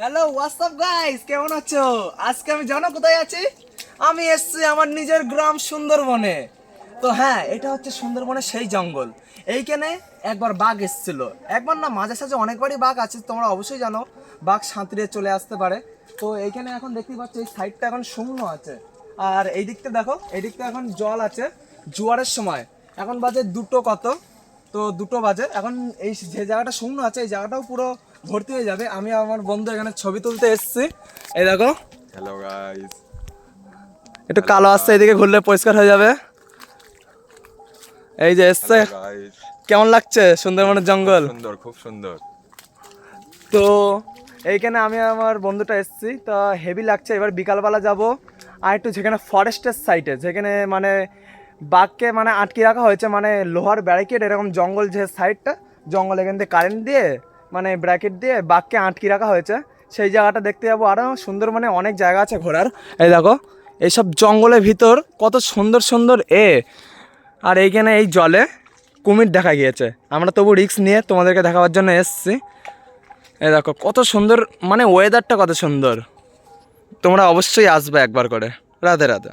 Hello WhatsApp guys, কেমন আছো? আজকে আমি জানো কোথায় আছি? আমি এসেছি আমার নিজের গ্রাম সুন্দরবনে। তো হ্যাঁ, এটা হচ্ছে সুন্দরবনের সেই জঙ্গল। এইখানে একবার বাঘ এসেছিল, একবার না মাঝে সাঝে অনেকবারই বাঘ আছে, তোমরা অবশ্যই জানো। বাঘ সাঁতরে চলে আসতে পারে। তো এইখানে এখন দেখতেই পাচ্ছ এই সাইডটা এখন শূন্য আছে। আর এই দিকটা দেখো, এই দিকটা এখন জল আছে জোয়ারের সময়। এখন বাজে দুটো কত, তো দুটো বাজে এখন। এই যে জায়গাটা শূন্য আছে এই জায়গাটাও পুরো ভর্তি হয়ে যাবে। আমি আমার বন্ধু এখানে ছবি তুলতে এসেছি। এই দেখো, হ্যালো গাইস। একটু কালো আসছে, এদিকে ঘুরলে পরিষ্কার হয়ে যাবে। এই যে এসছে, হ্যালো গাইস। কেমন লাগছে সুন্দরবনের জঙ্গল? সুন্দর, খুব সুন্দর। তো এইখানে আমি আমার বন্ধুটা এসেছি, তা হেভি লাগছে। এবার বিকালবেলা যাব আর একটু যেখানে ফরেস্টের সাইডে, যেখানে মানে বাঘকে মানে আটকে রাখা হয়েছে, মানে লোহার ব্যারিকেড, এরকম জঙ্গল যে সাইডটা, জঙ্গল এখান থেকে কারেন্ট দিয়ে মানে ব্র্যাকেট দিয়ে বাঘকে আটকে রাখা হয়েছে, সেই জায়গাটা দেখতে যাবো। আরও সুন্দরবনে অনেক জায়গা আছে ঘোরার। এই দেখো, এইসব জঙ্গলের ভিতর কত সুন্দর সুন্দর আর এইখানে এই জলে কুমির দেখা গিয়েছে। আমরা তবু রিস্ক নিয়ে তোমাদেরকে দেখাবার জন্য এসেছি। এই দেখো কত সুন্দর, মানে ওয়েদারটা কত সুন্দর। তোমরা অবশ্যই আসবে একবার করে। রাধে রাধে।